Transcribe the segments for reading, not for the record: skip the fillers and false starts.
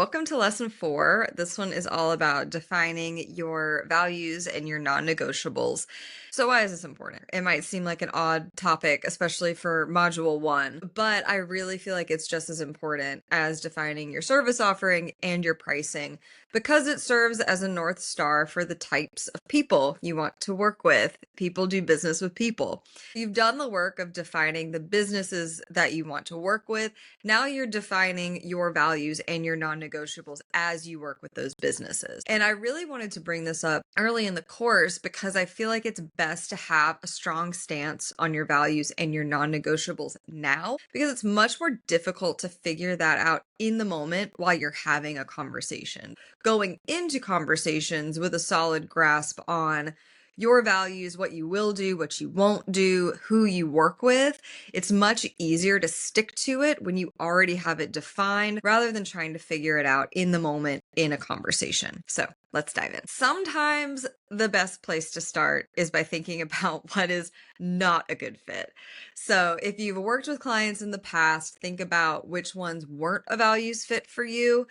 welcome to lesson 4. This one is all about defining your values and your non-negotiables. So why is this important? It might seem like an odd topic, especially for module 1, but I really feel like it's just as important as defining your service offering and your pricing because it serves as a North Star for the types of people you want to work with. People do business with people. You've done the work of defining the businesses that you want to work with. Now you're defining your values and your non-negotiables as you work with those businesses. And I really wanted to bring this up early in the course because I feel like it's best to have a strong stance on your values and your non-negotiables now, because it's much more difficult to figure that out in the moment while you're having a conversation. Going into conversations with a solid grasp on your values, what you will do, what you won't do, who you work with, it's much easier to stick to it when you already have it defined rather than trying to figure it out in the moment in a conversation. So let's dive in. Sometimes the best place to start is by thinking about what is not a good fit. So if you've worked with clients in the past, think about which ones weren't a values fit for you.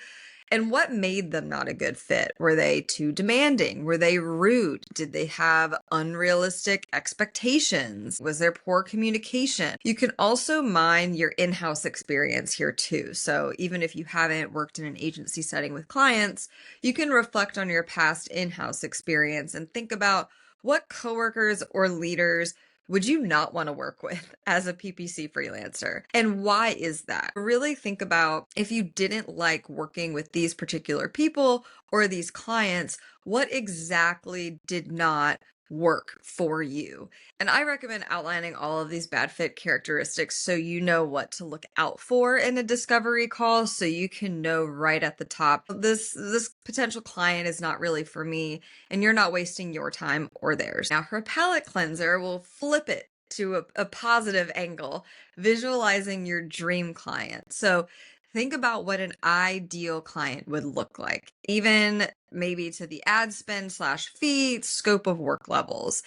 And what made them not a good fit? Were they too demanding? Were they rude? Did they have unrealistic expectations? Was there poor communication? You can also mine your in-house experience here too. So even if you haven't worked in an agency setting with clients, you can reflect on your past in-house experience and think about what coworkers or leaders would you not want to work with as a PPC freelancer? And why is that? Really think about if you didn't like working with these particular people or these clients, what exactly did not work for you? And I recommend outlining all of these bad fit characteristics so you know what to look out for in a discovery call, so you can know right at the top, this potential client is not really for me, and you're not wasting your time or theirs. Now, her palette cleanser will flip it to a positive angle, visualizing your dream client. So think about what an ideal client would look like, even maybe to the ad spend / fee, scope of work levels.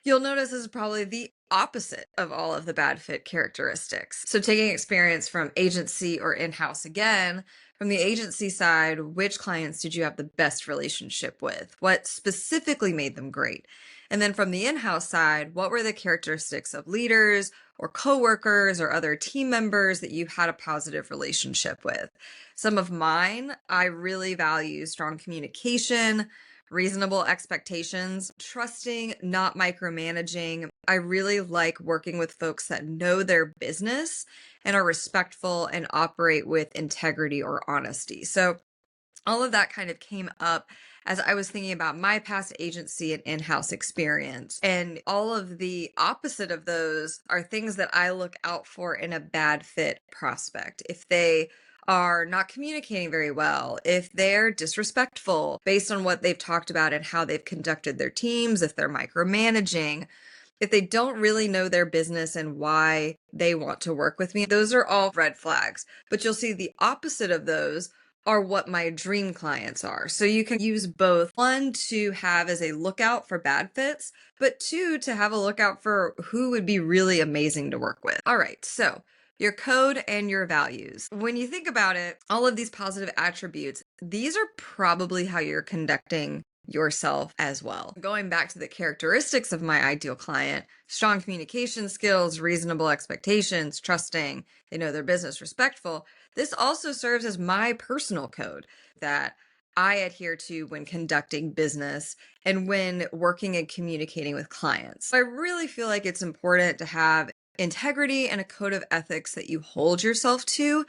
You'll notice this is probably the opposite of all of the bad fit characteristics. So taking experience from agency or in-house again, from the agency side, which clients did you have the best relationship with? What specifically made them great? And then from the in-house side, what were the characteristics of leaders or coworkers or other team members that you had a positive relationship with? Some of mine, I really value strong communication, reasonable expectations, trusting, not micromanaging. I really like working with folks that know their business and are respectful and operate with integrity or honesty. So all of that kind of came up as I was thinking about my past agency and in-house experience. And all of the opposite of those are things that I look out for in a bad fit prospect. If they are not communicating very well, if they're disrespectful based on what they've talked about and how they've conducted their teams, if they're micromanaging, if they don't really know their business and why they want to work with me, those are all red flags. But you'll see the opposite of those are what my dream clients are. So you can use both. One, to have as a lookout for bad fits, but two, to have a lookout for who would be really amazing to work with. All right, so your code and your values. When you think about it, all of these positive attributes, these are probably how you're conducting yourself as well. Going back to the characteristics of my ideal client, strong communication skills, reasonable expectations, trusting, they know their business, respectful. This also serves as my personal code that I adhere to when conducting business and when working and communicating with clients. So I really feel like it's important to have integrity and a code of ethics that you hold yourself to.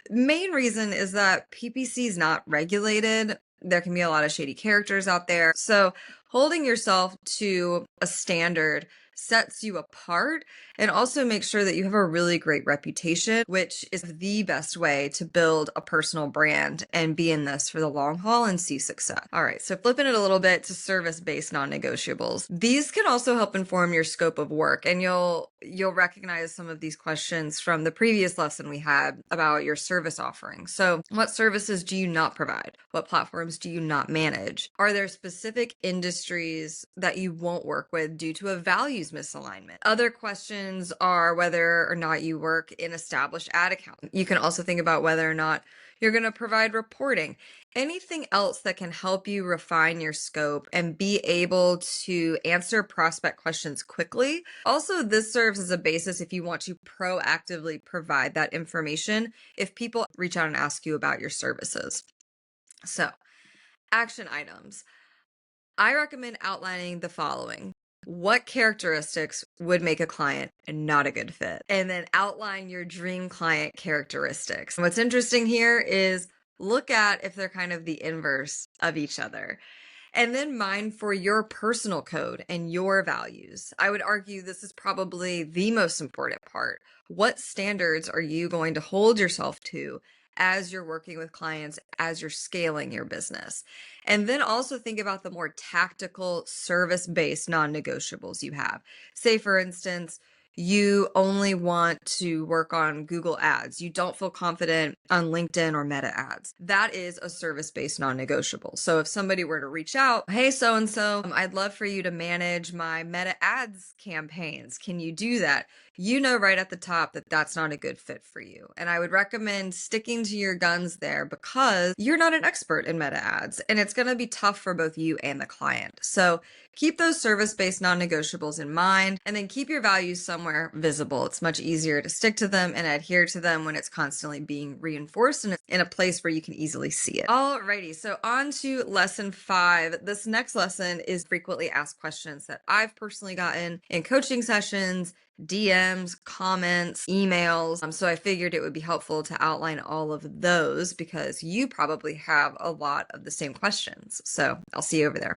Main reason is that PPC is not regulated. There can be a lot of shady characters out there. So holding yourself to a standard sets you apart and also makes sure that you have a really great reputation, which is the best way to build a personal brand and be in this for the long haul and see success. All right, so flipping it a little bit to service-based non-negotiables. These can also help inform your scope of work, and you'll recognize some of these questions from the previous lesson we had about your service offering. So what services do you not provide? What platforms do you not manage? Are there specific industries that you won't work with due to a values misalignment? Other questions are whether or not you work in established ad accounts. You can also think about whether or not You're going to provide reporting. Anything else that can help you refine your scope and be able to answer prospect questions quickly. Also, this serves as a basis if you want to proactively provide that information if people reach out and ask you about your services. So, action items. I recommend outlining the following. What characteristics would make a client not a good fit? And then outline your dream client characteristics. What's interesting here is look at if they're kind of the inverse of each other. And then mine for your personal code and your values. I would argue this is probably the most important part. What standards are you going to hold yourself to as you're working with clients, as you're scaling your business? And then also think about the more tactical service based non negotiables you have. Say, for instance, you only want to work on Google ads. You don't feel confident on LinkedIn or Meta ads. That is a service-based non-negotiable. So if somebody were to reach out, hey, so-and-so, I'd love for you to manage my Meta ads campaigns. Can you do that? You know right at the top that that's not a good fit for you. And I would recommend sticking to your guns there because you're not an expert in Meta ads and it's going to be tough for both you and the client. So keep those service-based non-negotiables in mind and then keep your values somewhere visible. It's much easier to stick to them and adhere to them when it's constantly being reinforced and in a place where you can easily see it. Alrighty, so on to lesson 5. This next lesson is frequently asked questions that I've personally gotten in coaching sessions, DMs, comments, emails. So I figured it would be helpful to outline all of those because you probably have a lot of the same questions. So I'll see you over there.